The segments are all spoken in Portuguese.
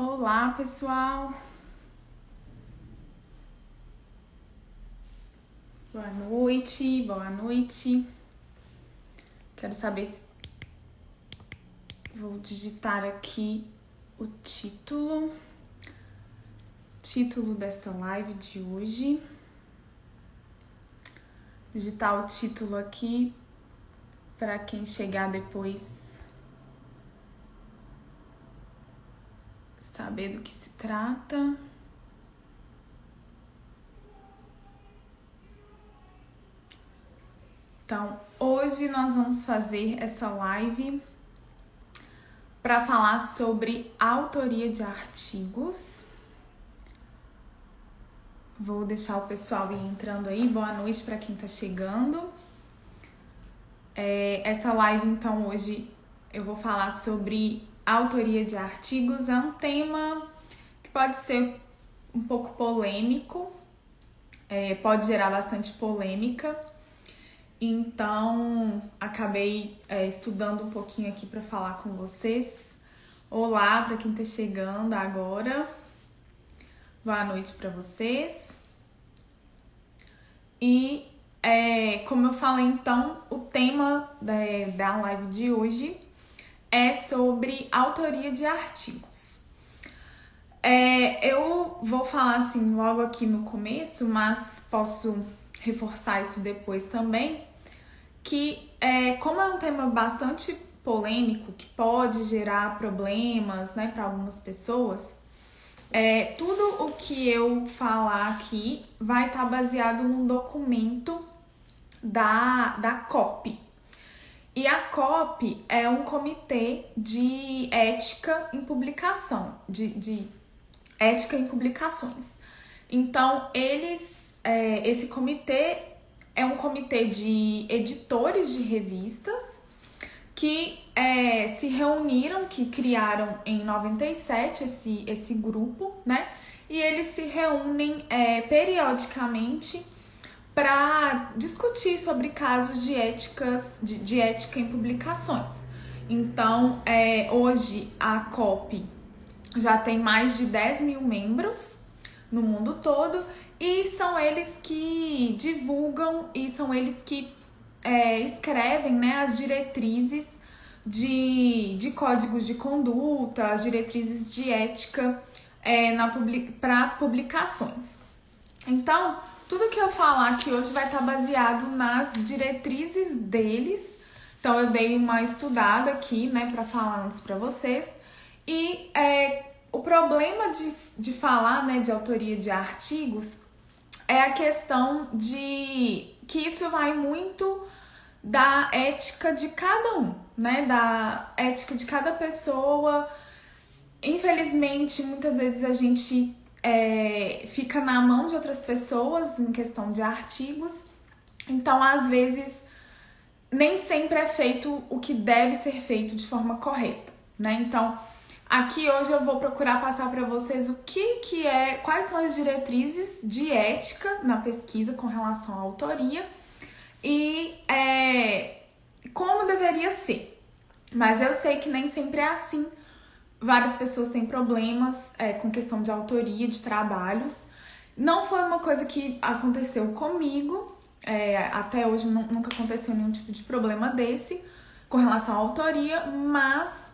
Olá, pessoal. Boa noite, boa noite. Quero saber se vou digitar aqui o título desta live de hoje. Digitar o título aqui para quem chegar depois saber do que se trata. Então, hoje nós vamos fazer essa live para falar sobre autoria de artigos. Vou deixar o pessoal ir entrando aí. Boa noite para quem está chegando. Essa live, então, hoje eu vou falar sobre autoria de artigos. É um tema que pode ser um pouco polêmico, pode gerar bastante polêmica. Então, acabei estudando um pouquinho aqui para falar com vocês. Olá para quem está chegando agora. Boa noite para vocês. E, como eu falei, então, o tema da live de hoje é sobre autoria de artigos. Eu vou falar assim logo aqui no começo, mas posso reforçar isso depois também, que como é um tema bastante polêmico, que pode gerar problemas, né, para algumas pessoas, tudo o que eu falar aqui vai estar baseado num documento da COP. E a COP é um comitê de ética em publicação, de ética em publicações. Então, esse comitê é um comitê de editores de revistas que se reuniram, que criaram em 97 esse grupo, né? E eles se reúnem periodicamente para discutir sobre casos de ética em publicações. Então, hoje a COP já tem mais de 10 mil membros no mundo todo e são eles que divulgam e são eles que escrevem, né, as diretrizes de códigos de conduta, as diretrizes de ética para publicações. Então, tudo que eu falar aqui hoje vai estar baseado nas diretrizes deles. Então, eu dei uma estudada aqui, né, para falar antes para vocês. E o problema de falar, né, de autoria de artigos é a questão de que isso vai muito da ética de cada um, né, da ética de cada pessoa. Infelizmente, muitas vezes a gente fica na mão de outras pessoas em questão de artigos. Então, às vezes, nem sempre é feito o que deve ser feito de forma correta, né? Então, aqui hoje eu vou procurar passar para vocês quais são as diretrizes de ética na pesquisa com relação à autoria e como deveria ser. Mas eu sei que nem sempre é assim. Várias pessoas têm problemas com questão de autoria de trabalhos. Não foi uma coisa que aconteceu comigo. Até hoje nunca aconteceu nenhum tipo de problema desse com relação à autoria, mas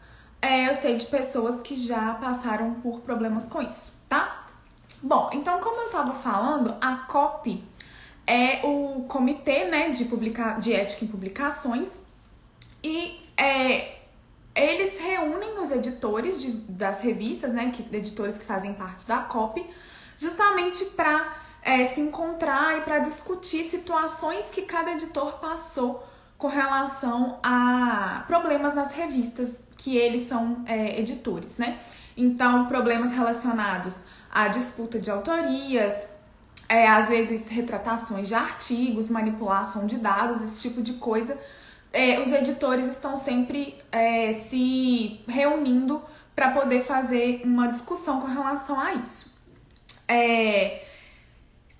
eu sei de pessoas que já passaram por problemas com isso, tá? Bom, então como eu tava falando, a COP é o comitê, né, de ética em publicações e eles reúnem os editores das revistas, né, editores que fazem parte da COP, justamente para se encontrar e para discutir situações que cada editor passou com relação a problemas nas revistas que eles são editores, né? Então, problemas relacionados à disputa de autorias, às vezes retratações de artigos, manipulação de dados, esse tipo de coisa. Os editores estão sempre se reunindo para poder fazer uma discussão com relação a isso.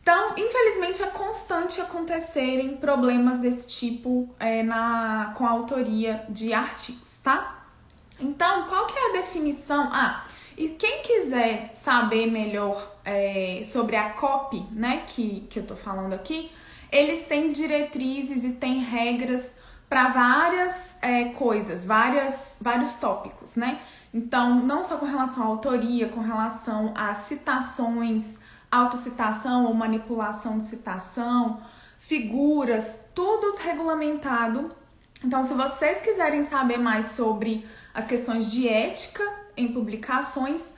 Então, infelizmente, é constante acontecerem problemas desse tipo com a autoria de artigos, tá? Então, qual que é a definição? E quem quiser saber melhor sobre a copy, né, que eu tô falando aqui, eles têm diretrizes e têm regras para várias coisas, vários tópicos, né? Então, não só com relação à autoria, com relação a citações, autocitação ou manipulação de citação, figuras, tudo regulamentado. Então, se vocês quiserem saber mais sobre as questões de ética em publicações,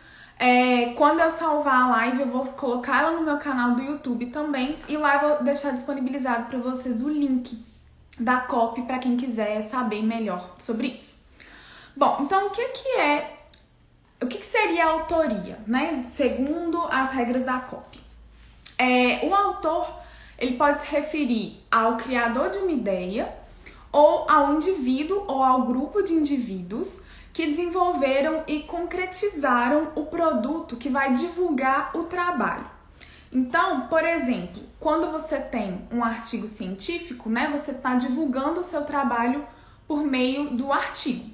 quando eu salvar a live, eu vou colocar ela no meu canal do YouTube também, e lá eu vou deixar disponibilizado para vocês o link da copy para quem quiser saber melhor sobre isso. Bom, então o que seria a autoria, né? Segundo as regras da copy. O autor, ele pode se referir ao criador de uma ideia, ou ao indivíduo ou ao grupo de indivíduos que desenvolveram e concretizaram o produto que vai divulgar o trabalho. Então, por exemplo, quando você tem um artigo científico, né, você está divulgando o seu trabalho por meio do artigo.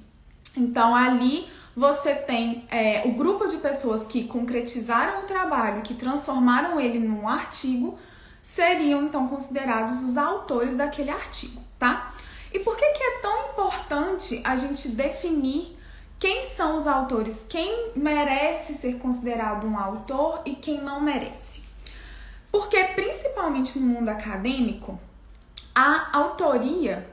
Então, ali você tem o grupo de pessoas que concretizaram o trabalho, que transformaram ele num artigo, seriam então considerados os autores daquele artigo, tá? E por que é tão importante a gente definir quem são os autores, quem merece ser considerado um autor e quem não merece? Porque, principalmente no mundo acadêmico, a autoria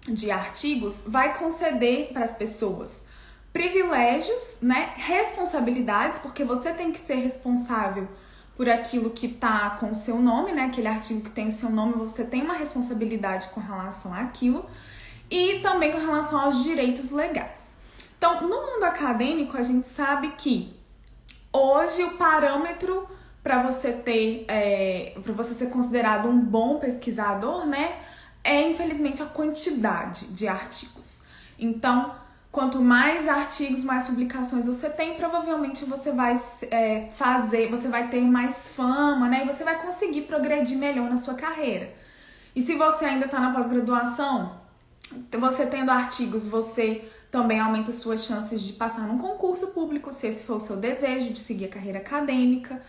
de artigos vai conceder para as pessoas privilégios, né, responsabilidades, porque você tem que ser responsável por aquilo que está com o seu nome, né, aquele artigo que tem o seu nome, você tem uma responsabilidade com relação àquilo, e também com relação aos direitos legais. Então, no mundo acadêmico, a gente sabe que hoje o parâmetro para você para você ser considerado um bom pesquisador, né, infelizmente a quantidade de artigos. Então, quanto mais artigos, mais publicações você tem, provavelmente você vai você vai ter mais fama, né, e você vai conseguir progredir melhor na sua carreira. E se você ainda está na pós-graduação, você tendo artigos, você também aumenta suas chances de passar num concurso público, se esse for o seu desejo de seguir a carreira acadêmica.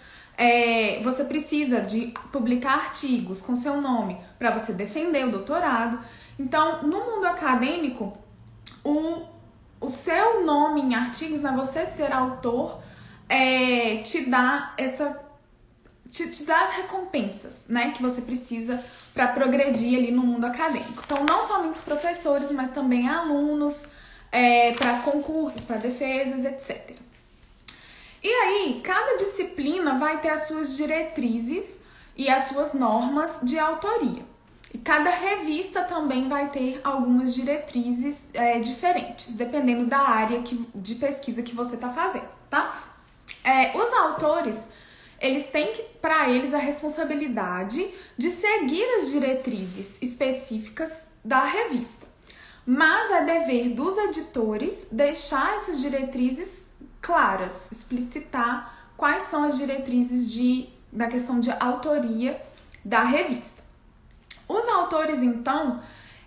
Você precisa de publicar artigos com seu nome para você defender o doutorado. Então, no mundo acadêmico, o seu nome em artigos, né, você ser autor, te dá as recompensas, né, que você precisa para progredir ali no mundo acadêmico. Então, não somente os professores, mas também alunos, para concursos, para defesas, etc. E aí, cada disciplina vai ter as suas diretrizes e as suas normas de autoria. E cada revista também vai ter algumas diretrizes diferentes, dependendo da área de pesquisa que você está fazendo, tá? Os autores, eles têm para eles a responsabilidade de seguir as diretrizes específicas da revista. Mas é dever dos editores deixar essas diretrizes claras, explicitar quais são as diretrizes da questão de autoria da revista. Os autores, então,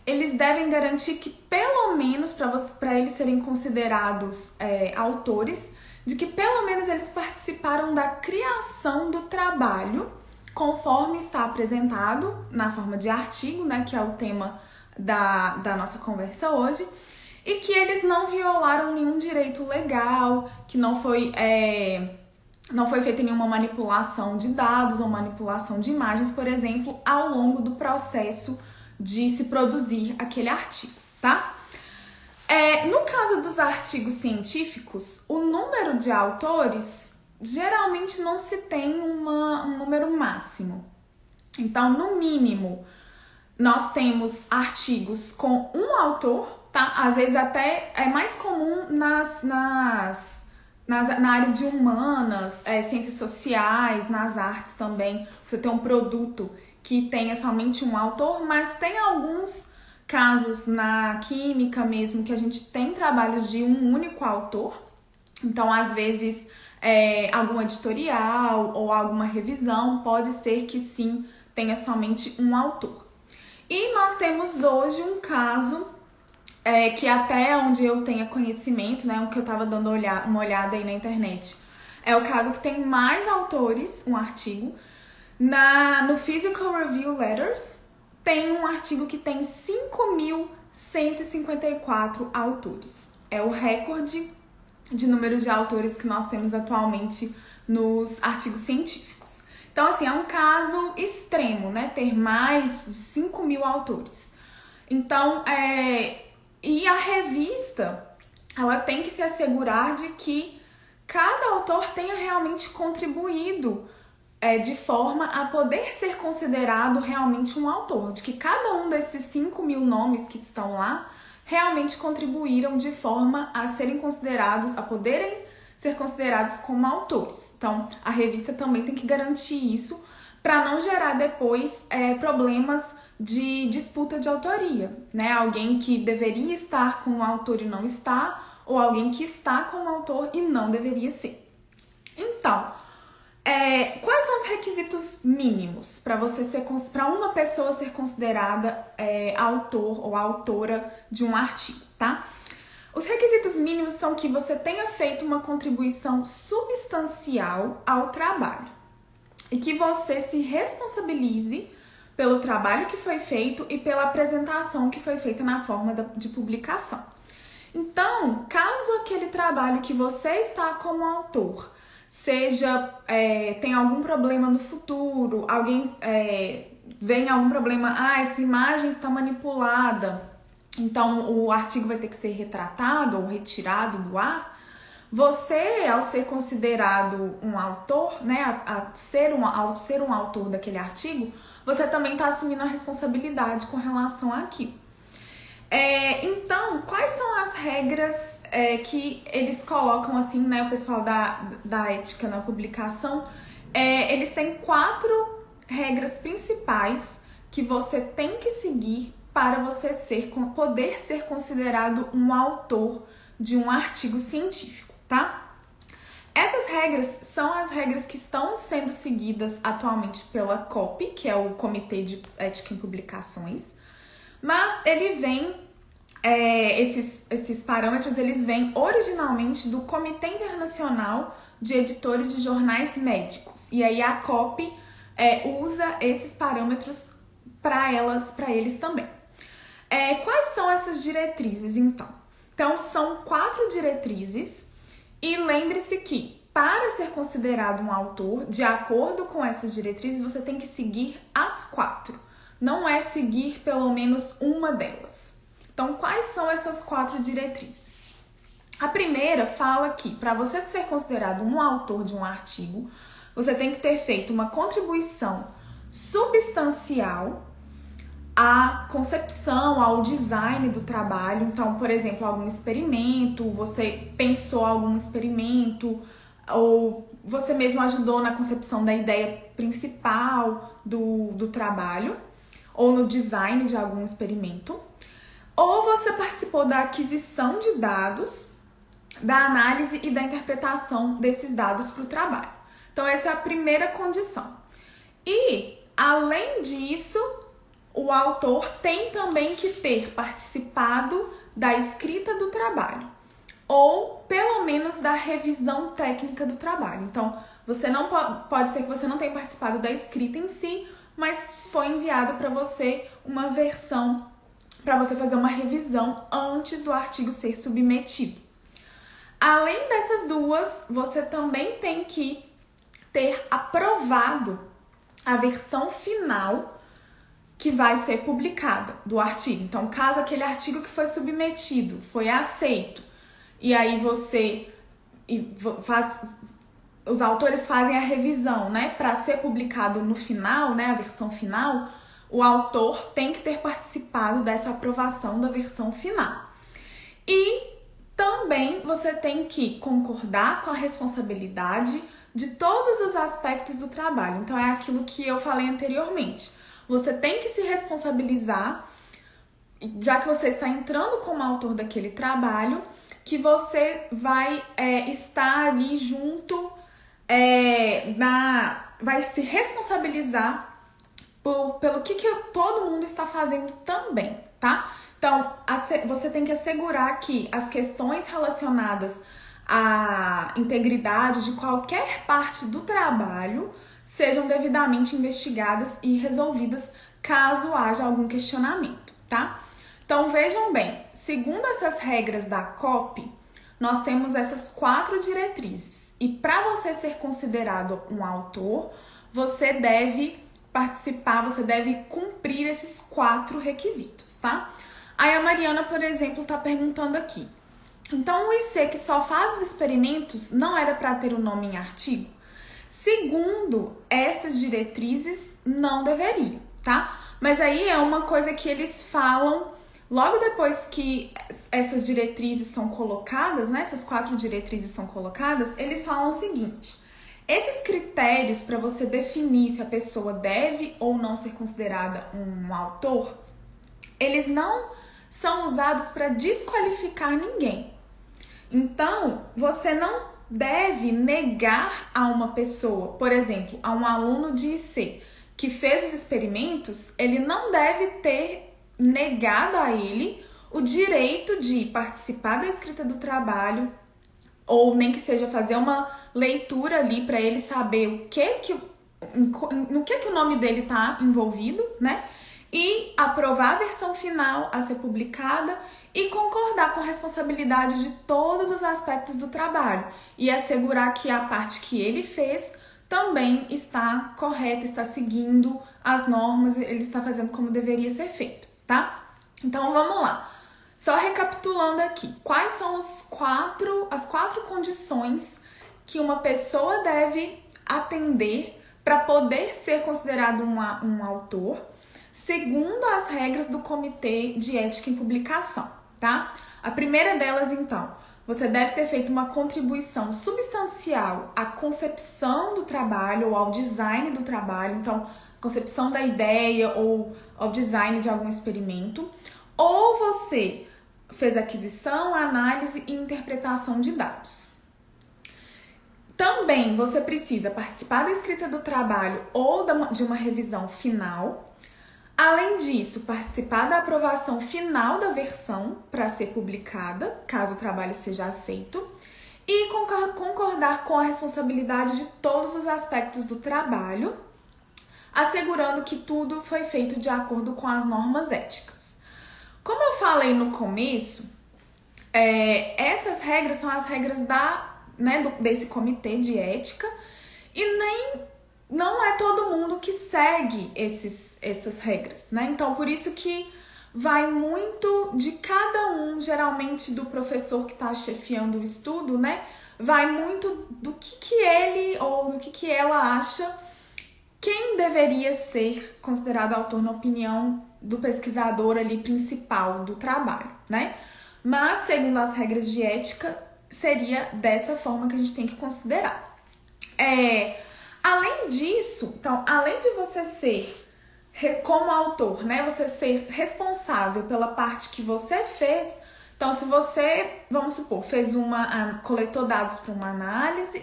eles devem garantir que, pelo menos, para eles serem considerados autores, de que pelo menos eles participaram da criação do trabalho, conforme está apresentado na forma de artigo, né, que é o tema da nossa conversa hoje, e que eles não violaram nenhum direito legal, que não foi feita nenhuma manipulação de dados ou manipulação de imagens, por exemplo, ao longo do processo de se produzir aquele artigo, tá? No caso dos artigos científicos, o número de autores geralmente não se tem um número máximo. Então, no mínimo, nós temos artigos com um autor, tá? Às vezes até é mais comum na área de humanas, ciências sociais, nas artes também, você tem um produto que tenha somente um autor, mas tem alguns casos na química mesmo que a gente tem trabalhos de um único autor. Então, às vezes, algum editorial ou alguma revisão pode ser que sim, tenha somente um autor. E nós temos hoje um caso que até onde eu tenha conhecimento, né, o que eu tava dando uma olhada aí na internet, é o caso que tem mais autores, um artigo. No Physical Review Letters, tem um artigo que tem 5.154 autores. É o recorde de número de autores que nós temos atualmente nos artigos científicos. Então, assim, é um caso extremo, né? Ter mais de 5.000 autores. Então, e a revista, ela tem que se assegurar de que cada autor tenha realmente contribuído de forma a poder ser considerado realmente um autor, de que cada um desses 5.000 nomes que estão lá realmente contribuíram de forma a serem considerados, a poderem ser considerados como autores. Então, a revista também tem que garantir isso para não gerar depois problemas de disputa de autoria, né? Alguém que deveria estar com o autor e não está, ou alguém que está com o autor e não deveria ser. Então, quais são os requisitos mínimos para uma pessoa ser considerada autor ou autora de um artigo, tá? Os requisitos mínimos são que você tenha feito uma contribuição substancial ao trabalho e que você se responsabilize pelo trabalho que foi feito e pela apresentação que foi feita na forma de publicação. Então, caso aquele trabalho que você está como autor tem algum problema no futuro, alguém vem algum problema, essa imagem está manipulada, então o artigo vai ter que ser retratado ou retirado do ar, você, ao ser considerado um autor, né, ao ser um autor daquele artigo, você também está assumindo a responsabilidade com relação àquilo. Então, quais são as regras que eles colocam assim, né, o pessoal da ética na publicação? Eles têm 4 regras principais que você tem que seguir para você poder ser considerado um autor de um artigo científico, tá? Essas regras são as regras que estão sendo seguidas atualmente pela COPE, que é o Comitê de Ética em Publicações, mas esses parâmetros, eles vêm originalmente do Comitê Internacional de Editores de Jornais Médicos, e aí a COPE usa esses parâmetros para eles também. Quais são essas diretrizes, então? Então, são 4 diretrizes, e lembre-se que, para ser considerado um autor, de acordo com essas diretrizes, você tem que seguir as 4. Não é seguir pelo menos uma delas. Então, quais são essas 4 diretrizes? A primeira fala que, para você ser considerado um autor de um artigo, você tem que ter feito uma contribuição substancial à concepção, ao design do trabalho. Então, por exemplo, algum experimento, você pensou algum experimento, ou você mesmo ajudou na concepção da ideia principal do trabalho, ou no design de algum experimento, ou você participou da aquisição de dados, da análise e da interpretação desses dados para o trabalho. Então, essa é a primeira condição. E, além disso, o autor tem também que ter participado da escrita do trabalho, ou pelo menos da revisão técnica do trabalho. Então, você não pode ser que você não tenha participado da escrita em si, mas foi enviado para você uma versão para você fazer uma revisão antes do artigo ser submetido. Além dessas duas, você também tem que ter aprovado a versão final que vai ser publicada do artigo. Então, caso aquele artigo que foi submetido foi aceito, e aí os autores fazem a revisão, né, para ser publicado no final, né, a versão final, o autor tem que ter participado dessa aprovação da versão final. E também você tem que concordar com a responsabilidade de todos os aspectos do trabalho. Então, é aquilo que eu falei anteriormente. Você tem que se responsabilizar, já que você está entrando como autor daquele trabalho, que você vai estar ali junto, vai se responsabilizar pelo que todo mundo está fazendo também, tá? Então, você tem que assegurar que as questões relacionadas à integridade de qualquer parte do trabalho sejam devidamente investigadas e resolvidas caso haja algum questionamento, tá? Então, vejam bem, segundo essas regras da COP, nós temos essas 4 diretrizes. E para você ser considerado um autor, você deve participar, você deve cumprir esses 4 requisitos, tá? Aí a Mariana, por exemplo, está perguntando aqui. Então, o IC que só faz os experimentos não era para ter o nome em artigo? Segundo estas diretrizes, não deveria, tá? Mas aí é uma coisa que eles falam logo depois que essas diretrizes são colocadas, né? Essas 4 diretrizes são colocadas, eles falam o seguinte: esses critérios para você definir se a pessoa deve ou não ser considerada um autor, eles não são usados para desqualificar ninguém. Então, você não deve negar a uma pessoa, por exemplo, a um aluno de IC que fez os experimentos, ele não deve ter negado a ele o direito de participar da escrita do trabalho, ou nem que seja fazer uma leitura ali para ele saber no que o nome dele está envolvido, né? E aprovar a versão final a ser publicada e concordar com a responsabilidade de todos os aspectos do trabalho e assegurar que a parte que ele fez também está correta, está seguindo as normas, ele está fazendo como deveria ser feito, tá? Então vamos lá. Só recapitulando aqui, quais são as 4 condições que uma pessoa deve atender para poder ser considerado um autor, segundo as regras do Comitê de Ética em Publicação, tá? A primeira delas, então, você deve ter feito uma contribuição substancial à concepção do trabalho ou ao design do trabalho, então, concepção da ideia ou ao design de algum experimento, ou você fez aquisição, análise e interpretação de dados. Também você precisa participar da escrita do trabalho ou de uma revisão final. Além disso, participar da aprovação final da versão para ser publicada, caso o trabalho seja aceito, e concordar com a responsabilidade de todos os aspectos do trabalho, assegurando que tudo foi feito de acordo com as normas éticas. Como eu falei no começo, essas regras são as regras desse comitê de ética e não é todo mundo que segue essas regras, né? Então, por isso que vai muito de cada um, geralmente do professor que está chefiando o estudo, né? Vai muito do que ele ou do que ela acha quem deveria ser considerado autor na opinião do pesquisador ali principal do trabalho, né? Mas, segundo as regras de ética, seria dessa forma que a gente tem que considerar. Além disso, então, além de você ser, como autor, né, você ser responsável pela parte que você fez, então, se você, vamos supor, coletou dados para uma análise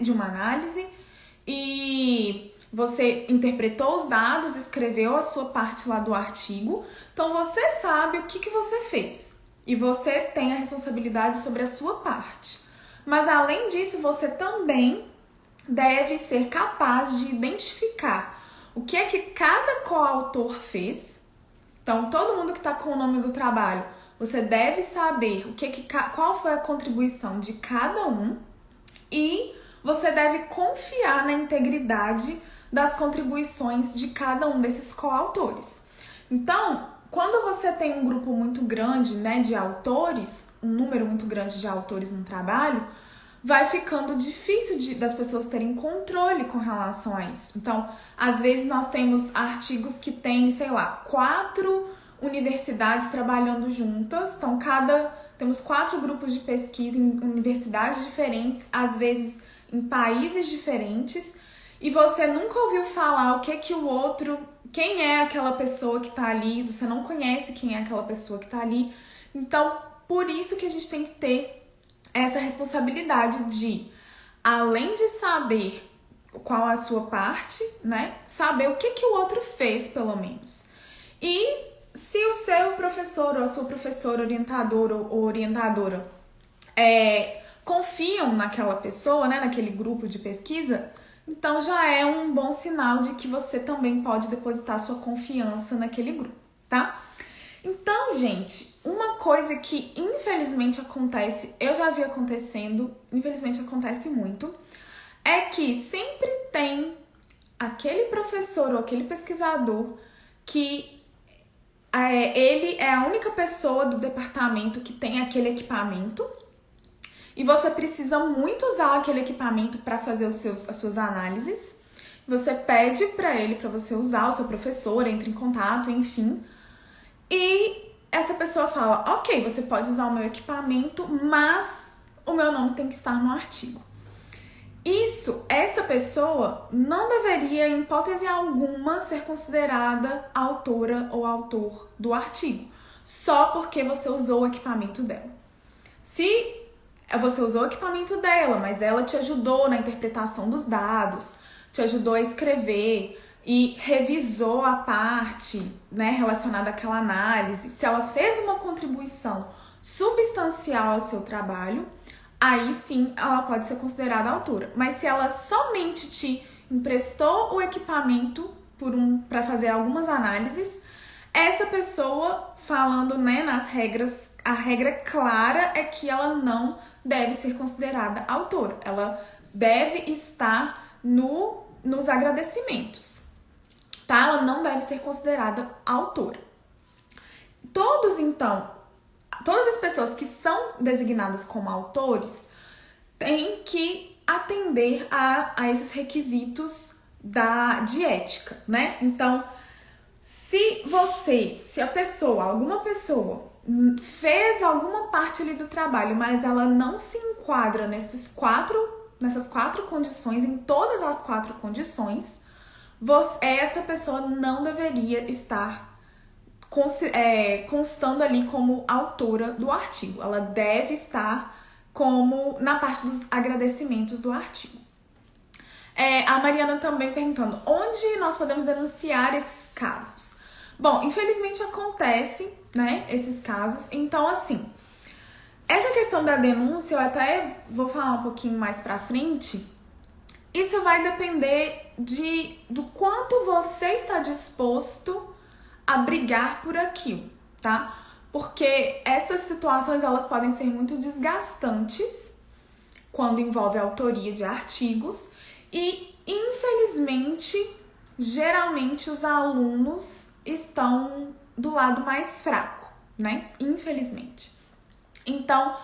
e você interpretou os dados, escreveu a sua parte lá do artigo, então você sabe o que você fez e você tem a responsabilidade sobre a sua parte. Mas, além disso, você também deve ser capaz de identificar o que é que cada coautor fez. Então, todo mundo que está com o nome do trabalho, você deve saber qual foi a contribuição de cada um e você deve confiar na integridade das contribuições de cada um desses coautores. Então, quando você tem um grupo muito grande, né, de autores, um número muito grande de autores no trabalho, vai ficando difícil das pessoas terem controle com relação a isso. Então, às vezes nós temos artigos que tem, 4 universidades trabalhando juntas. Então, temos 4 grupos de pesquisa em universidades diferentes, às vezes em países diferentes, e você nunca ouviu falar quem é aquela pessoa que está ali, você não conhece quem é aquela pessoa que está ali. Então, por isso que a gente tem que ter essa responsabilidade de, além de saber qual é a sua parte, né, saber o que o outro fez, pelo menos. E se o seu professor ou a sua professora, orientadora ou orientadora confiam naquela pessoa, né, naquele grupo de pesquisa, então já é um bom sinal de que você também pode depositar sua confiança naquele grupo, tá? Então, gente, uma coisa que infelizmente acontece, eu já vi acontecendo, infelizmente acontece muito, é que sempre tem aquele professor ou aquele pesquisador que ele é a única pessoa do departamento que tem aquele equipamento e você precisa muito usar aquele equipamento para fazer as suas análises. Você pede para ele, para você usar, o seu professor entra em contato, enfim. E essa pessoa fala, ok, você pode usar o meu equipamento, mas o meu nome tem que estar no artigo. Esta pessoa não deveria, em hipótese alguma, ser considerada autora ou autor do artigo, só porque você usou o equipamento dela. Se você usou o equipamento dela, mas ela te ajudou na interpretação dos dados, te ajudou a escrever e revisou a parte, né, relacionada àquela análise, se ela fez uma contribuição substancial ao seu trabalho, aí sim ela pode ser considerada autora. Mas se ela somente te emprestou o equipamento para fazer algumas análises, essa pessoa, falando, né, nas regras, a regra clara é que ela não deve ser considerada autora. Ela deve estar nos agradecimentos, tá? Ela não deve ser considerada autora. Todas as pessoas que são designadas como autores têm que atender a esses requisitos de ética, né? Então, se alguma pessoa fez alguma parte ali do trabalho, mas ela não se enquadra nessas quatro condições, em todas as 4 condições, essa pessoa não deveria estar constando ali como autora do artigo. Ela deve estar na parte dos agradecimentos do artigo. A Mariana também perguntando, onde nós podemos denunciar esses casos? Bom, infelizmente acontece, né, esses casos. Então, assim, essa questão da denúncia, eu até vou falar um pouquinho mais pra frente. Isso vai depender do quanto você está disposto a brigar por aquilo, tá? Porque essas situações, elas podem ser muito desgastantes quando envolve a autoria de artigos e, infelizmente, geralmente os alunos estão do lado mais fraco, né? Infelizmente. Então,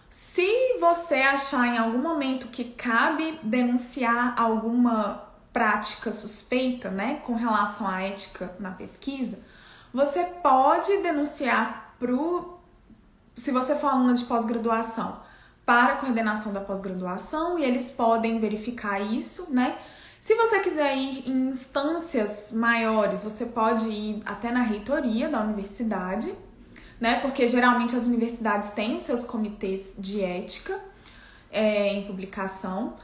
se você achar em algum momento que cabe denunciar alguma prática suspeita, né, com relação à ética na pesquisa, você pode denunciar se você for aluna de pós-graduação, para a coordenação da pós-graduação, e eles podem verificar isso, né? Se você quiser ir em instâncias maiores, você pode ir até na reitoria da universidade, né? Porque geralmente as universidades têm os seus comitês de ética em publicação.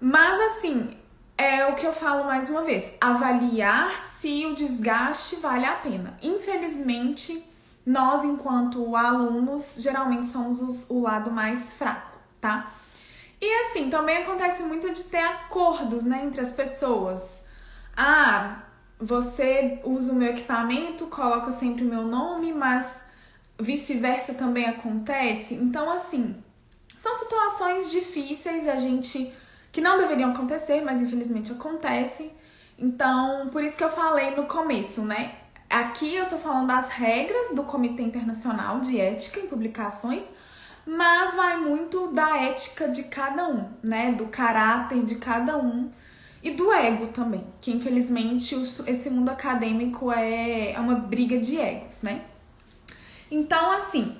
Mas assim, é o que eu falo mais uma vez, avaliar se o desgaste vale a pena. Infelizmente, nós, enquanto alunos, geralmente somos o lado mais fraco, tá? E assim, também acontece muito de ter acordos, né, entre as pessoas. Você usa o meu equipamento, coloca sempre o meu nome, mas vice-versa também acontece. Então, assim, são situações difíceis, que não deveriam acontecer, mas infelizmente acontecem. Então, por isso que eu falei no começo, né? Aqui eu tô falando das regras do Comitê Internacional de Ética em Publicações, mas vai muito da ética de cada um, né? Do caráter de cada um e do ego também, que infelizmente esse mundo acadêmico é uma briga de egos, né? Então, assim,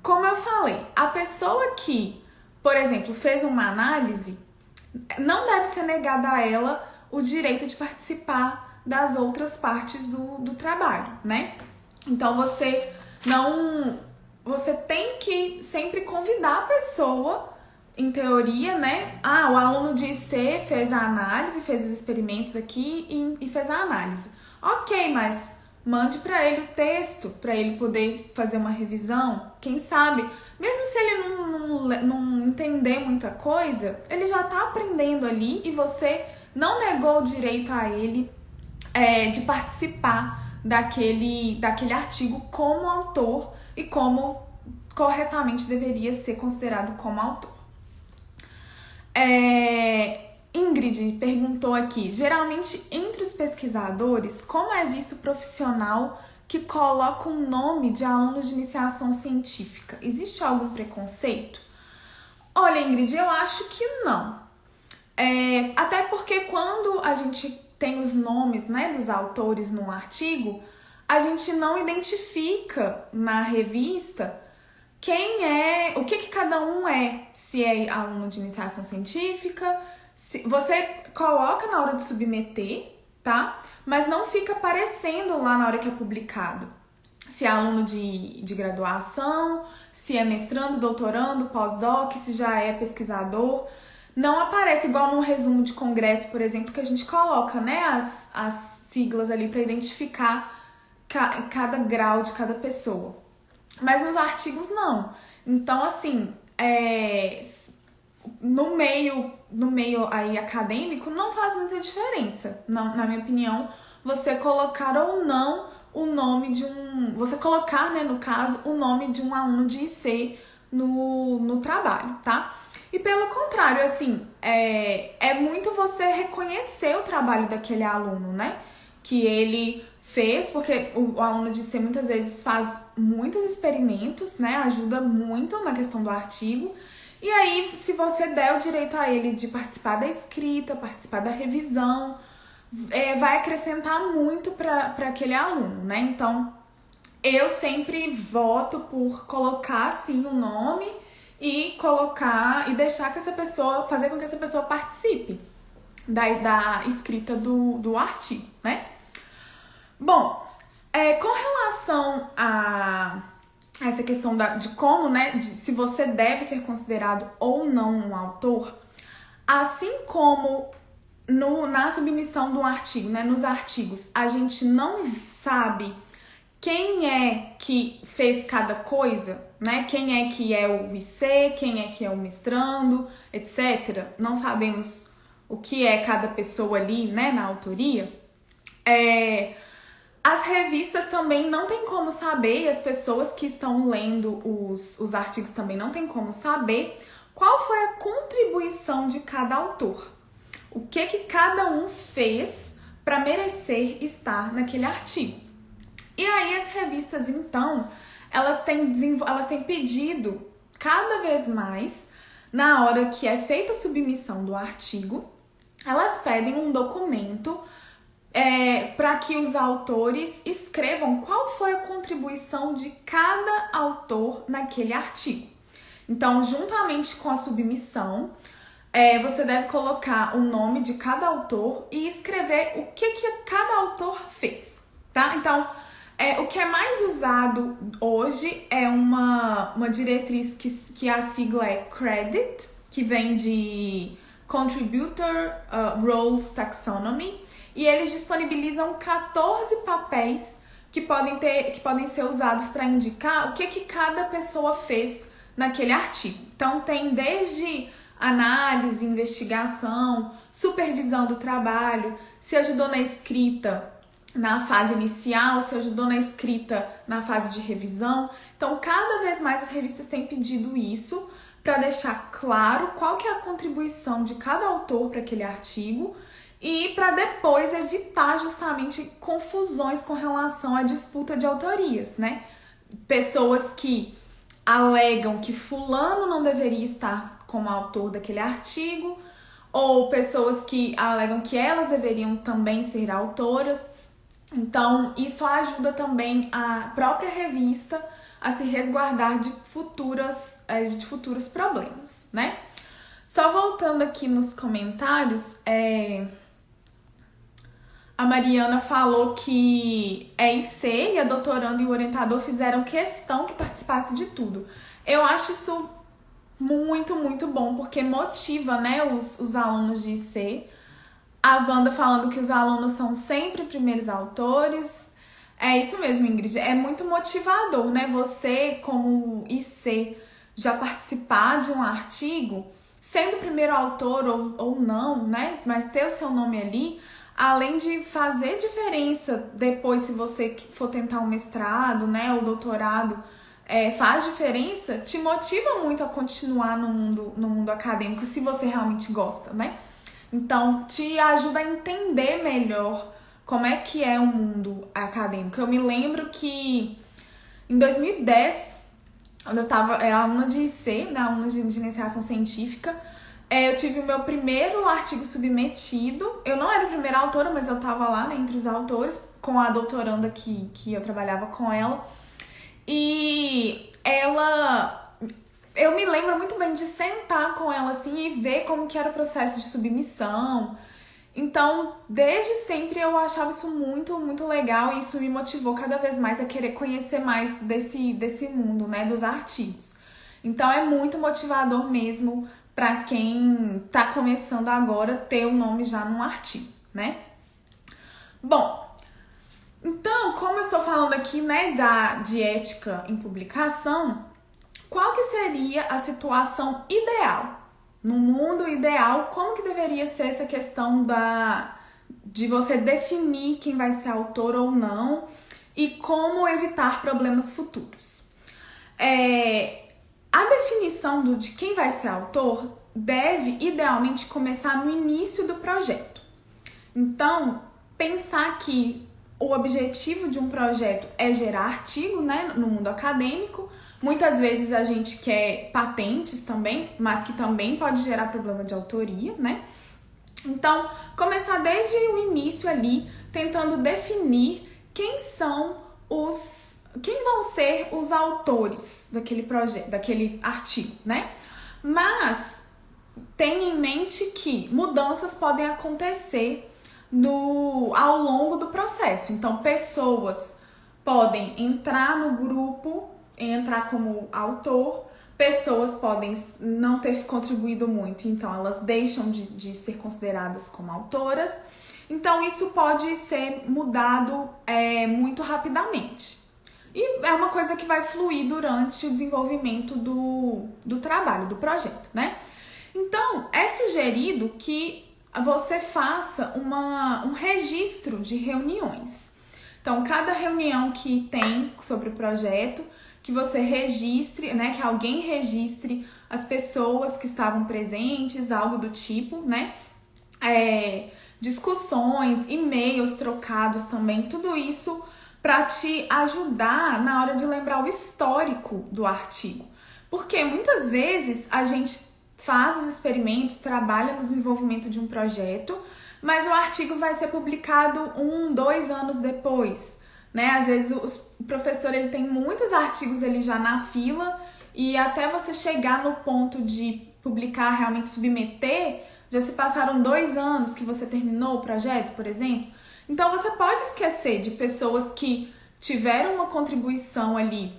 como eu falei, a pessoa que, por exemplo, fez uma análise, não deve ser negada a ela o direito de participar das outras partes do trabalho, né? Então, você tem que sempre convidar a pessoa, em teoria, né? O aluno de C fez a análise, fez os experimentos aqui e fez a análise. Ok, mas Mande para ele o texto, para ele poder fazer uma revisão. Quem sabe, mesmo se ele não entender muita coisa, ele já está aprendendo ali e você não negou o direito a ele de participar daquele artigo como autor e como corretamente deveria ser considerado como autor. Ingrid perguntou aqui, geralmente entre os pesquisadores, como é visto o profissional que coloca um nome de aluno de iniciação científica? Existe algum preconceito? Olha, Ingrid, eu acho que não. Até porque quando a gente tem os nomes, né, dos autores num artigo, a gente não identifica na revista quem é, o que cada um é, se é aluno de iniciação científica. Você coloca na hora de submeter, tá? Mas não fica aparecendo lá na hora que é publicado. Se é aluno de graduação, se é mestrando, doutorando, pós-doc, se já é pesquisador. Não aparece igual num resumo de congresso, por exemplo, que a gente coloca, né, as siglas ali para identificar cada grau de cada pessoa. Mas nos artigos não. Então, assim, no meio aí acadêmico não faz muita diferença, não, na minha opinião, você colocar ou não o nome de você colocar, né, no caso, o nome de um aluno de IC no trabalho, tá? E pelo contrário, assim, é muito você reconhecer o trabalho daquele aluno, né? Que ele fez, porque o aluno de IC muitas vezes faz muitos experimentos, né? Ajuda muito na questão do artigo. E aí, se você der o direito a ele de participar da escrita, participar da revisão, vai acrescentar muito para aquele aluno, né? Então, eu sempre voto por colocar, sim, o nome e colocar e deixar que essa pessoa, fazer com que essa pessoa participe da escrita do artigo, né? Bom, com relação a essa questão de como, né, se você deve ser considerado ou não um autor, assim como na submissão do artigo, né, nos artigos, a gente não sabe quem é que fez cada coisa, né, quem é que é o IC, quem é que é o mestrando, etc. Não sabemos o que é cada pessoa ali, né, na autoria. As revistas também não tem como saber, e as pessoas que estão lendo os artigos também não tem como saber qual foi a contribuição de cada autor. O que cada um fez para merecer estar naquele artigo. E aí as revistas, então, elas têm pedido cada vez mais, na hora que é feita a submissão do artigo, elas pedem um documento para que os autores escrevam qual foi a contribuição de cada autor naquele artigo. Então, juntamente com a submissão, você deve colocar o nome de cada autor e escrever o que cada autor fez, tá? Então, o que é mais usado hoje é uma diretriz que a sigla é CREDIT, que vem de Contributor Roles Taxonomy, e eles disponibilizam 14 papéis que podem ser usados para indicar o que cada pessoa fez naquele artigo. Então, tem desde análise, investigação, supervisão do trabalho, se ajudou na escrita na fase inicial, se ajudou na escrita na fase de revisão. Então, cada vez mais as revistas têm pedido isso para deixar claro qual que é a contribuição de cada autor para aquele artigo e para depois evitar justamente confusões com relação à disputa de autorias, né? Pessoas que alegam que fulano não deveria estar como autor daquele artigo, ou pessoas que alegam que elas deveriam também ser autoras. Então, isso ajuda também a própria revista a se resguardar de futuros problemas, né? Só voltando aqui nos comentários, a Mariana falou que é IC e a doutoranda e o orientador fizeram questão que participasse de tudo. Eu acho isso muito, muito bom, porque motiva, né, os alunos de IC. A Wanda falando que os alunos são sempre primeiros autores. É isso mesmo, Ingrid. É muito motivador, né? Você, como IC, já participar de um artigo, sendo o primeiro autor ou não, né? Mas ter o seu nome ali, além de fazer diferença depois, se você for tentar um mestrado, né? Ou doutorado, faz diferença, te motiva muito a continuar no mundo acadêmico, se você realmente gosta, né? Então, te ajuda a entender melhor como é que é o mundo acadêmico. Eu me lembro que em 2010, quando eu era aluna de IC, né, aluna de iniciação científica, eu tive o meu primeiro artigo submetido. Eu não era a primeira autora, mas eu estava lá, né, entre os autores, com a doutoranda que eu trabalhava com ela. E eu me lembro muito bem de sentar com ela assim e ver como que era o processo de submissão. Então, desde sempre eu achava isso muito, muito legal e isso me motivou cada vez mais a querer conhecer mais desse mundo, né, dos artigos. Então, é muito motivador mesmo para quem tá começando agora ter o nome já num artigo, né? Bom, então, como eu estou falando aqui, né, de ética em publicação, qual que seria a situação ideal? No mundo ideal, como que deveria ser essa questão de você definir quem vai ser autor ou não e como evitar problemas futuros? A definição de quem vai ser autor deve, idealmente, começar no início do projeto. Então, pensar que o objetivo de um projeto é gerar artigo, né, no mundo acadêmico. Muitas vezes a gente quer patentes também, mas que também pode gerar problema de autoria, né? Então, começar desde o início ali, tentando definir quem vão ser os autores daquele projeto, daquele artigo, né? Mas tenha em mente que mudanças podem acontecer ao longo do processo. Então, pessoas podem entrar no grupo, entrar como autor, pessoas podem não ter contribuído muito, então elas deixam de ser consideradas como autoras. Então, isso pode ser mudado muito rapidamente. E é uma coisa que vai fluir durante o desenvolvimento do trabalho, do projeto, né? Então, é sugerido que você faça um registro de reuniões. Então, cada reunião que tem sobre o projeto, que você registre, né, que alguém registre as pessoas que estavam presentes, algo do tipo, né? Discussões, e-mails trocados também, tudo isso para te ajudar na hora de lembrar o histórico do artigo. Porque muitas vezes a gente faz os experimentos, trabalha no desenvolvimento de um projeto, mas o artigo vai ser publicado 1, 2 anos depois, né? Às vezes o professor ele tem muitos artigos ali já na fila e até você chegar no ponto de publicar, realmente submeter, já se passaram 2 anos que você terminou o projeto, por exemplo. Então você pode esquecer de pessoas que tiveram uma contribuição ali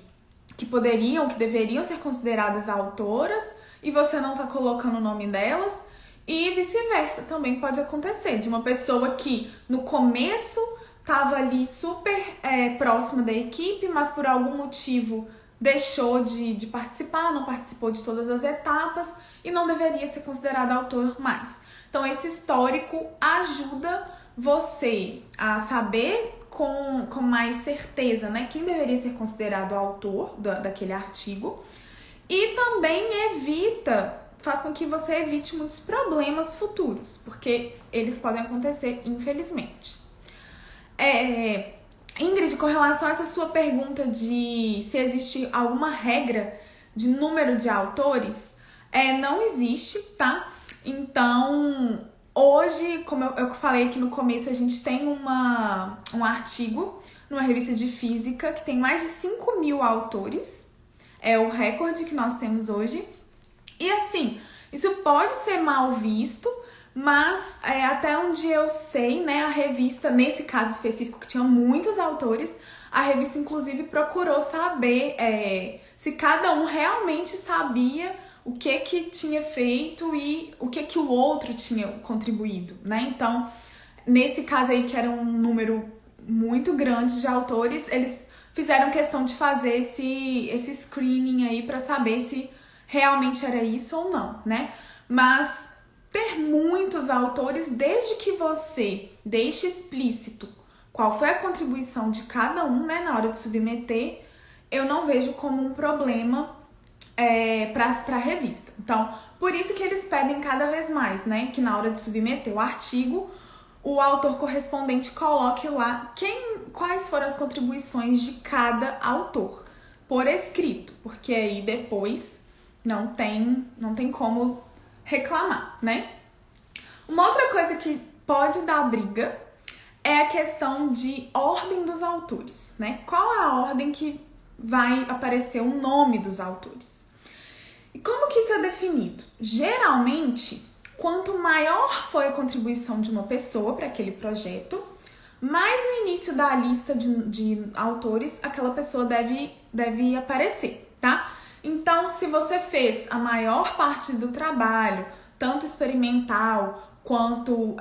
que deveriam ser consideradas autoras, e você não tá colocando o nome delas, e vice-versa também pode acontecer, de uma pessoa que no começo tava ali super próxima da equipe, mas por algum motivo deixou de participar, não participou de todas as etapas e não deveria ser considerado autor mais. Então esse histórico ajuda você a saber com mais certeza, né, quem deveria ser considerado autor daquele artigo. E também faz com que você evite muitos problemas futuros, porque eles podem acontecer, infelizmente. Ingrid, com relação a essa sua pergunta de se existe alguma regra de número de autores, não existe, tá? Então, hoje, como eu falei aqui no começo, a gente tem um artigo numa revista de física que tem mais de 5.000 autores. É o recorde que nós temos hoje. E assim, isso pode ser mal visto, mas até onde eu sei, né, a revista, nesse caso específico que tinha muitos autores, a revista inclusive procurou saber se cada um realmente sabia o que tinha feito e o que o outro tinha contribuído, né? Então, nesse caso aí que era um número muito grande de autores, eles fizeram questão de fazer esse screening aí para saber se realmente era isso ou não, né? Mas ter muitos autores, desde que você deixe explícito qual foi a contribuição de cada um, né, na hora de submeter, eu não vejo como um problema para a revista. Então, por isso que eles pedem cada vez mais, né, que na hora de submeter o artigo, o autor correspondente coloque lá quais foram as contribuições de cada autor, por escrito, porque aí depois não tem como reclamar, né? Uma outra coisa que pode dar briga é a questão de ordem dos autores, né? Qual é a ordem que vai aparecer o nome dos autores? E como que isso é definido? Geralmente, quanto maior foi a contribuição de uma pessoa para aquele projeto, mais no início da lista de autores aquela pessoa deve aparecer, tá? Então, se você fez a maior parte do trabalho, tanto experimental quanto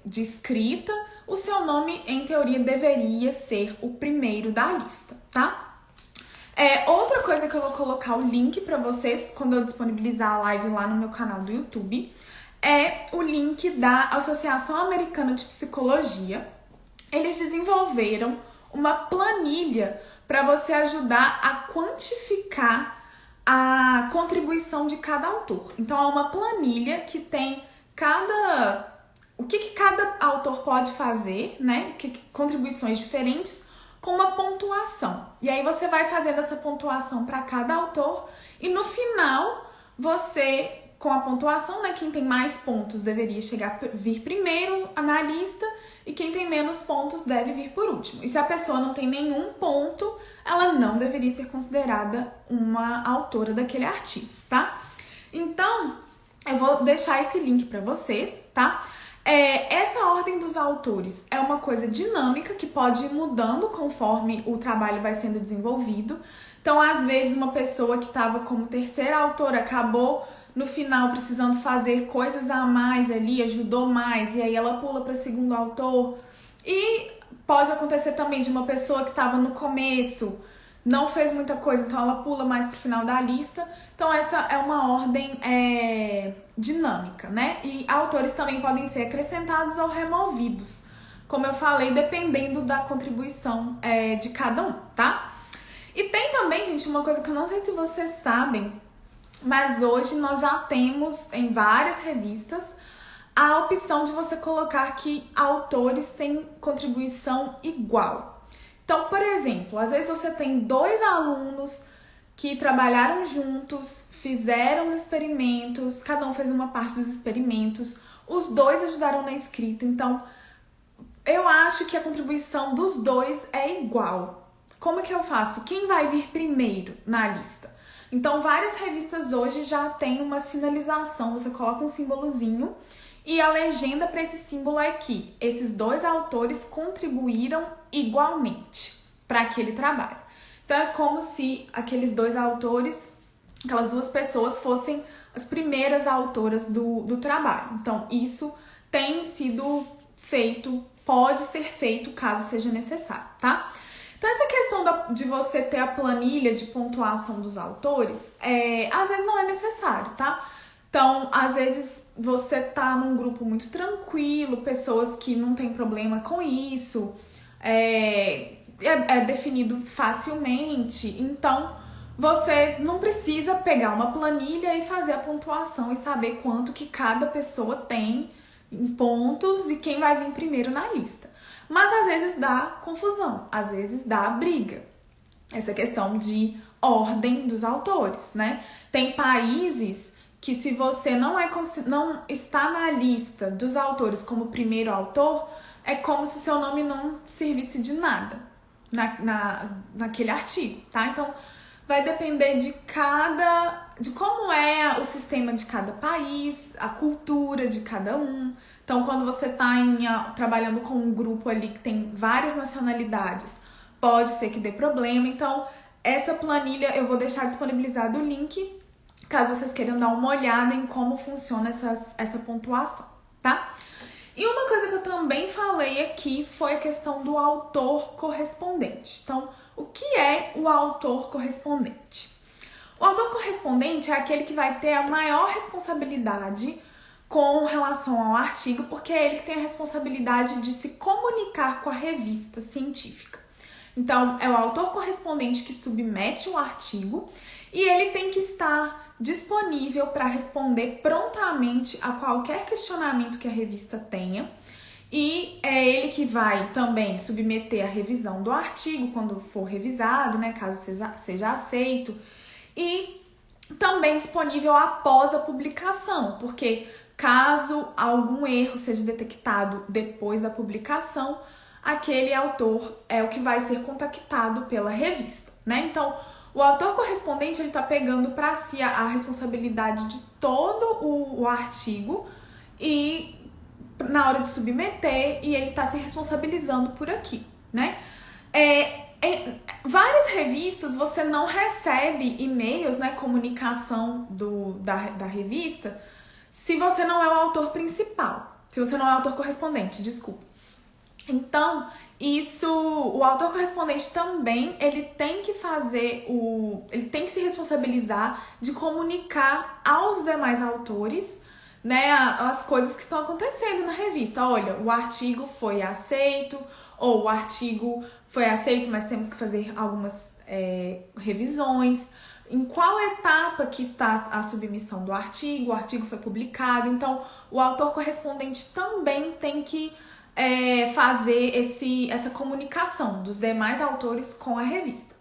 de escrita, o seu nome, em teoria, deveria ser o primeiro da lista, tá? Outra coisa que eu vou colocar o link para vocês quando eu disponibilizar a live lá no meu canal do YouTube é o link da Associação Americana de Psicologia. Eles desenvolveram uma planilha para você ajudar a quantificar a contribuição de cada autor. Então, é uma planilha que tem o que cada autor pode fazer, né? Contribuições diferentes com uma pontuação. E aí você vai fazendo essa pontuação para cada autor e no final você, com a pontuação, né, quem tem mais pontos deveria vir primeiro na lista e quem tem menos pontos deve vir por último. E se a pessoa não tem nenhum ponto, ela não deveria ser considerada uma autora daquele artigo, tá? Então, eu vou deixar esse link para vocês, tá? Essa ordem dos autores é uma coisa dinâmica que pode ir mudando conforme o trabalho vai sendo desenvolvido. Então, às vezes, uma pessoa que estava como terceira autora acabou no final precisando fazer coisas a mais ali, ajudou mais, e aí ela pula para segundo autor. E pode acontecer também de uma pessoa que estava no começo, não fez muita coisa, então ela pula mais pro final da lista. Então essa é uma ordem dinâmica, né? E autores também podem ser acrescentados ou removidos, como eu falei, dependendo da contribuição de cada um, tá? E tem também, gente, uma coisa que eu não sei se vocês sabem, mas hoje nós já temos em várias revistas a opção de você colocar que autores têm contribuição igual. Então, por exemplo, às vezes você tem 2 alunos que trabalharam juntos, fizeram os experimentos, cada um fez uma parte dos experimentos, os 2 ajudaram na escrita. Então, eu acho que a contribuição dos 2 é igual. Como que eu faço? Quem vai vir primeiro na lista? Então, várias revistas hoje já tem uma sinalização, você coloca um símbolozinho e a legenda para esse símbolo é que esses 2 autores contribuíram igualmente para aquele trabalho. Então, é como se aqueles 2 autores, aquelas 2 pessoas fossem as primeiras autoras do trabalho. Então, isso tem sido feito, pode ser feito caso seja necessário, tá? Então, essa questão de você ter a planilha de pontuação dos autores, às vezes não é necessário, tá? Então, às vezes você tá num grupo muito tranquilo, pessoas que não tem problema com isso, é definido facilmente, então você não precisa pegar uma planilha e fazer a pontuação e saber quanto que cada pessoa tem em pontos e quem vai vir primeiro na lista. Mas às vezes dá confusão, às vezes dá briga. Essa questão de ordem dos autores, né? Tem países que se você não está na lista dos autores como primeiro autor, é como se o seu nome não servisse de nada naquele artigo, tá? Então, vai depender de como é o sistema de cada país, a cultura de cada um. Então, quando você está trabalhando com um grupo ali que tem várias nacionalidades, pode ser que dê problema. Então, essa planilha eu vou deixar disponibilizado o link, caso vocês queiram dar uma olhada em como funciona essa pontuação, tá? E uma coisa que eu também falei aqui foi a questão do autor correspondente. Então, o que é o autor correspondente? O autor correspondente é aquele que vai ter a maior responsabilidade com relação ao artigo, porque é ele que tem a responsabilidade de se comunicar com a revista científica. Então, é o autor correspondente que submete o artigo e ele tem que estar disponível para responder prontamente a qualquer questionamento que a revista tenha. E é ele que vai também submeter a revisão do artigo quando for revisado, né, caso seja aceito. E também disponível após a publicação, porque caso algum erro seja detectado depois da publicação, aquele autor é o que vai ser contactado pela revista, né? Então, o autor correspondente, ele tá pegando para si a responsabilidade de todo o artigo e na hora de submeter, e ele tá se responsabilizando por aqui, né? Várias revistas você não recebe e-mails, né, comunicação da revista, se você não é o autor principal, se você não é o autor correspondente, desculpa. Então, o autor correspondente também, ele tem que ele tem que se responsabilizar de comunicar aos demais autores, né, as coisas que estão acontecendo na revista. Olha, o artigo foi aceito, ou o artigo foi aceito, mas temos que fazer algumas revisões. Em qual etapa que está a submissão do artigo? O artigo foi publicado. Então, o autor correspondente também tem que fazer essa comunicação dos demais autores com a revista.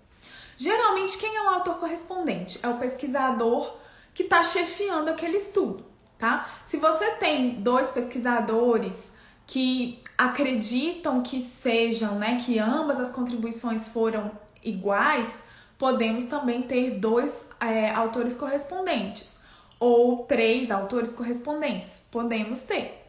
Geralmente, quem é o autor correspondente? É o pesquisador que está chefiando aquele estudo, tá? Se você tem 2 pesquisadores que acreditam que sejam, né, que ambas as contribuições foram iguais, podemos também ter 2 autores correspondentes ou 3 autores correspondentes, podemos ter.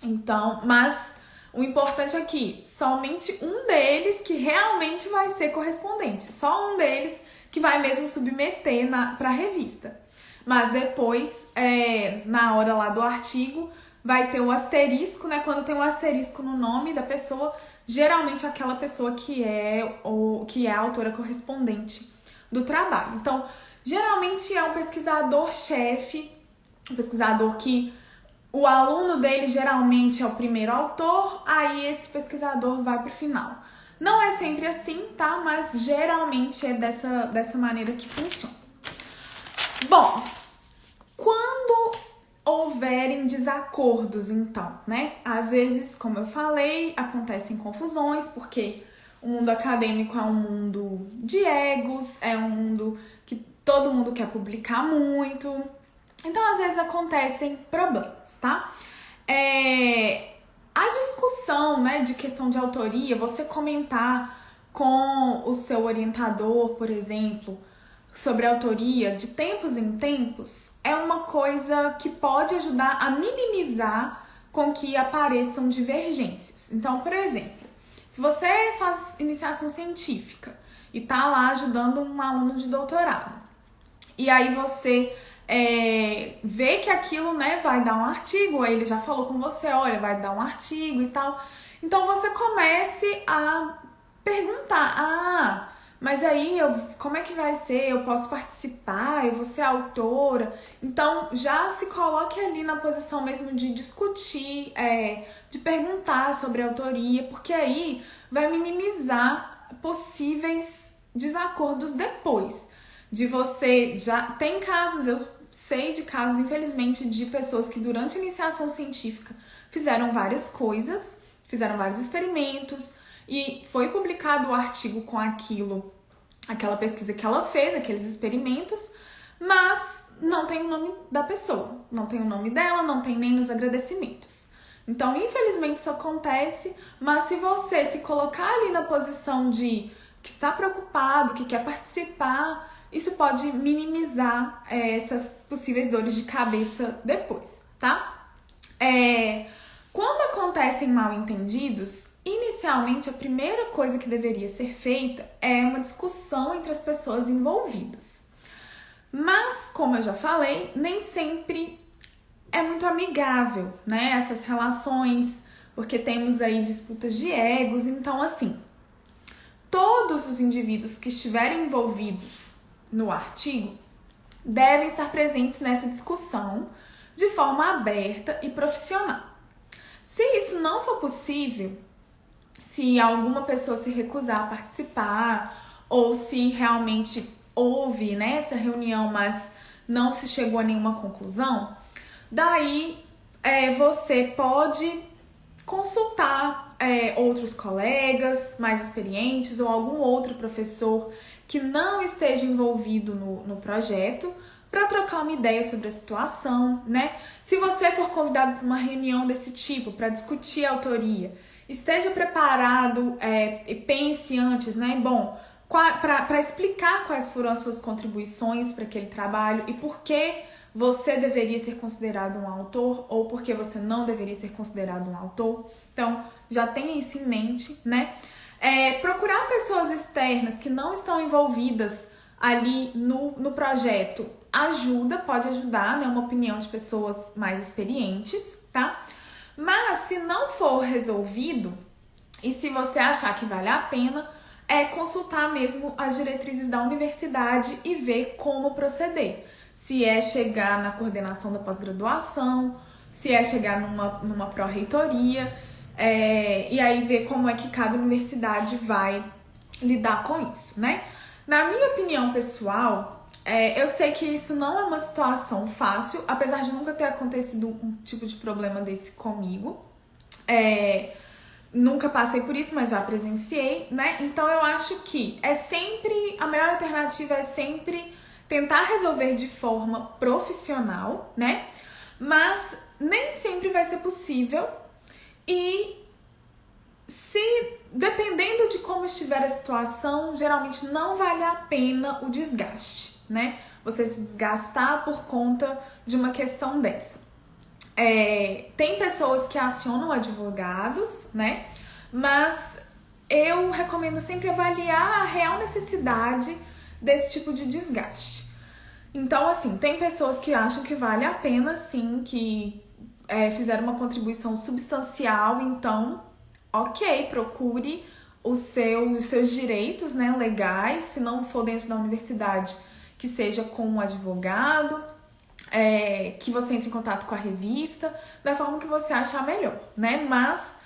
Então, mas o importante aqui, somente um deles que realmente vai ser correspondente, só um deles que vai mesmo submeter para a revista. Mas depois, na hora lá do artigo, vai ter o asterisco, né? Quando tem um asterisco no nome da pessoa, geralmente aquela pessoa que é a autora correspondente do trabalho. Então, geralmente é um pesquisador-chefe, um pesquisador que o aluno dele geralmente é o primeiro autor, aí esse pesquisador vai para o final. Não é sempre assim, tá? Mas geralmente é dessa maneira que funciona. Bom, quando houverem desacordos, então, né? Às vezes, como eu falei, acontecem confusões, porque o mundo acadêmico é um mundo de egos, é um mundo que todo mundo quer publicar muito. Então, às vezes, acontecem problemas, tá? A discussão, né, de questão de autoria, você comentar com o seu orientador, por exemplo, sobre a autoria de tempos em tempos, é uma coisa que pode ajudar a minimizar com que apareçam divergências. Então, por exemplo, se você faz iniciação científica e tá lá ajudando um aluno de doutorado, e aí você vê que aquilo, né, vai dar um artigo, aí ele já falou com você, olha, vai dar um artigo e tal. Então você comece a perguntar, mas aí como é que vai ser? Eu posso participar? Eu vou ser autora? Então já se coloque ali na posição mesmo de discutir, de perguntar sobre a autoria, porque aí vai minimizar possíveis desacordos depois. De você já tem casos, eu sei de casos, infelizmente, de pessoas que durante a iniciação científica fizeram várias coisas, fizeram vários experimentos e foi publicado o artigo com aquela pesquisa que ela fez, aqueles experimentos, mas não tem o nome da pessoa, não tem o nome dela, não tem nem nos agradecimentos. Então, infelizmente, isso acontece, mas se você se colocar ali na posição de que está preocupado, que quer participar, isso pode minimizar essas possíveis dores de cabeça depois, tá? Quando acontecem mal-entendidos, inicialmente a primeira coisa que deveria ser feita é uma discussão entre as pessoas envolvidas. Mas, como eu já falei, nem sempre é muito amigável, né? Essas relações, porque temos aí disputas de egos. Então, assim, todos os indivíduos que estiverem envolvidos no artigo devem estar presentes nessa discussão de forma aberta e profissional. Se isso não for possível, se alguma pessoa se recusar a participar, ou se realmente houve, né, essa reunião, mas não se chegou a nenhuma conclusão, daí você pode consultar outros colegas mais experientes ou algum outro professor que não esteja envolvido no projeto para trocar uma ideia sobre a situação, né? Se você for convidado para uma reunião desse tipo para discutir a autoria, esteja preparado e pense antes, né? Bom, para explicar quais foram as suas contribuições para aquele trabalho e por que você deveria ser considerado um autor ou por que você não deveria ser considerado um autor. Então, já tenha isso em mente, né? Procurar pessoas externas que não estão envolvidas ali no projeto pode ajudar, né? Uma opinião de pessoas mais experientes, tá? Mas se não for resolvido e se você achar que vale a pena, consultar mesmo as diretrizes da universidade e ver como proceder. Se é chegar na coordenação da pós-graduação, se é chegar numa pró-reitoria, e aí ver como é que cada universidade vai lidar com isso, né? Na minha opinião pessoal, eu sei que isso não é uma situação fácil, apesar de nunca ter acontecido um tipo de problema desse comigo. Nunca passei por isso, mas já presenciei, né? Então eu acho que a melhor alternativa é sempre tentar resolver de forma profissional, né? Mas nem sempre vai ser possível e dependendo de como estiver a situação, geralmente não vale a pena o desgaste, né? Você se desgastar por conta de uma questão dessa. Tem pessoas que acionam advogados, né? Mas eu recomendo sempre avaliar a real necessidade desse tipo de desgaste. Então, assim, tem pessoas que acham que vale a pena, sim, que fizeram uma contribuição substancial, então, ok, procure os seus direitos, né, legais, se não for dentro da universidade, que seja com um advogado, que você entre em contato com a revista, da forma que você achar melhor, né? Mas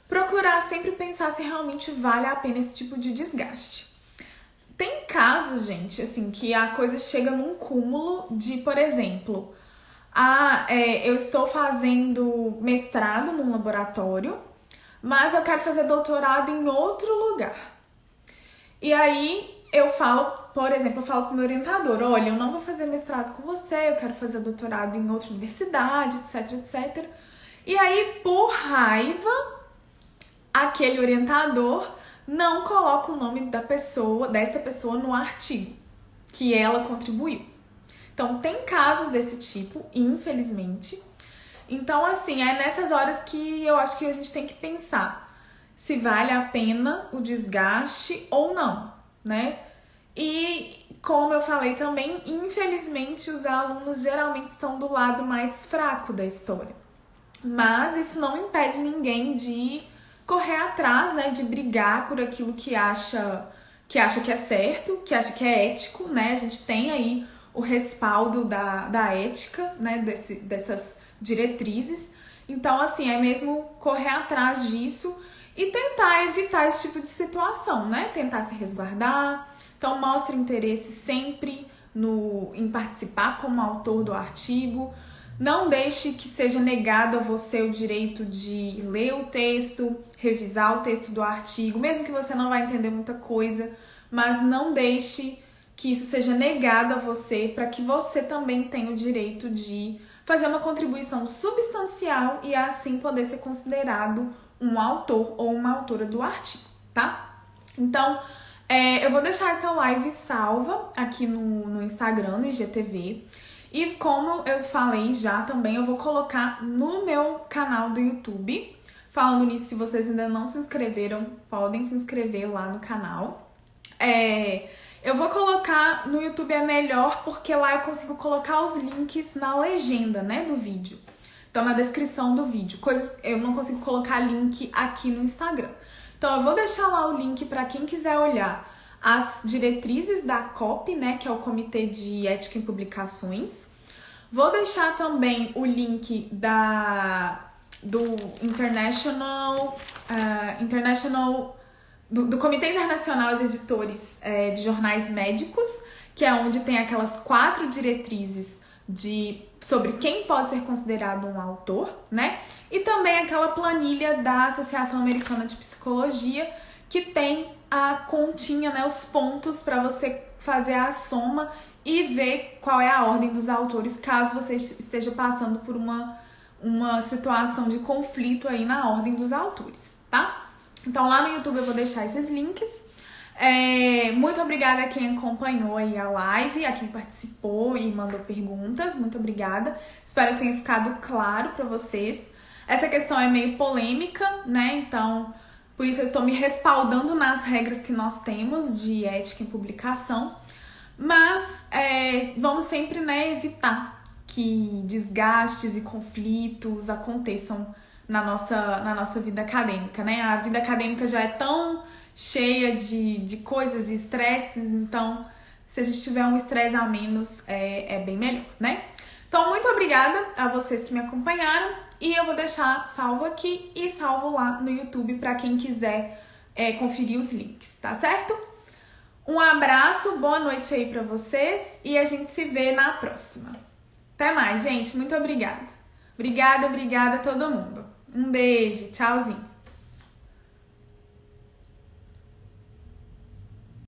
procurar sempre pensar se realmente vale a pena esse tipo de desgaste. Tem casos, gente, assim, que a coisa chega num cúmulo de, por exemplo, eu estou fazendo mestrado num laboratório, mas eu quero fazer doutorado em outro lugar. E aí eu falo, por exemplo, pro meu orientador, olha, eu não vou fazer mestrado com você, eu quero fazer doutorado em outra universidade, etc, etc. E aí, por raiva, aquele orientador não coloca o nome desta pessoa no artigo que ela contribuiu. Então, tem casos desse tipo, infelizmente. Então, assim, é nessas horas que eu acho que a gente tem que pensar se vale a pena o desgaste ou não, né? E, como eu falei também, infelizmente, os alunos geralmente estão do lado mais fraco da história. Mas isso não impede ninguém de correr atrás, né? De brigar por aquilo que acha que é certo, que acha que é ético, né? A gente tem aí o respaldo da ética, né? Dessas diretrizes. Então, assim, é mesmo correr atrás disso e tentar evitar esse tipo de situação, né? Tentar se resguardar. Então, mostre interesse sempre em participar como autor do artigo. Não deixe que seja negado a você o direito de ler o texto, revisar o texto do artigo, mesmo que você não vai entender muita coisa, mas não deixe que isso seja negado a você para que você também tenha o direito de fazer uma contribuição substancial e assim poder ser considerado um autor ou uma autora do artigo, tá? Então, eu vou deixar essa live salva aqui no Instagram, no IGTV. E como eu falei já também, eu vou colocar no meu canal do YouTube. Falando nisso, se vocês ainda não se inscreveram, podem se inscrever lá no canal. Eu vou colocar no YouTube melhor, porque lá eu consigo colocar os links na legenda, né, do vídeo. estão na descrição do vídeo. Eu não consigo colocar link aqui no Instagram. Então eu vou deixar lá o link para quem quiser olhar as diretrizes da COP, né, que é o Comitê de Ética em Publicações. Vou deixar também o link do do Comitê Internacional de Editores de Jornais Médicos, que é onde tem aquelas 4 diretrizes sobre quem pode ser considerado um autor, né? E também aquela planilha da Associação Americana de Psicologia, que tem a continha, né, os pontos para você fazer a soma e ver qual é a ordem dos autores, caso você esteja passando por uma situação de conflito aí na ordem dos autores, tá? Então lá no YouTube eu vou deixar esses links. Muito obrigada a quem acompanhou aí a live, a quem participou e mandou perguntas, muito obrigada. Espero que tenha ficado claro para vocês. Essa questão é meio polêmica, né? Então, por isso eu estou me respaldando nas regras que nós temos de ética em publicação. Mas vamos sempre, né, evitar que desgastes e conflitos aconteçam na nossa vida acadêmica, né? A vida acadêmica já é tão cheia de coisas e estresses, então se a gente tiver um estresse a menos, é bem melhor, né? Então, muito obrigada a vocês que me acompanharam e eu vou deixar salvo aqui e salvo lá no YouTube para quem quiser conferir os links, tá certo? Um abraço, boa noite aí pra vocês e a gente se vê na próxima. Até mais, gente. Muito obrigada. Obrigada a todo mundo. Um beijo. Tchauzinho.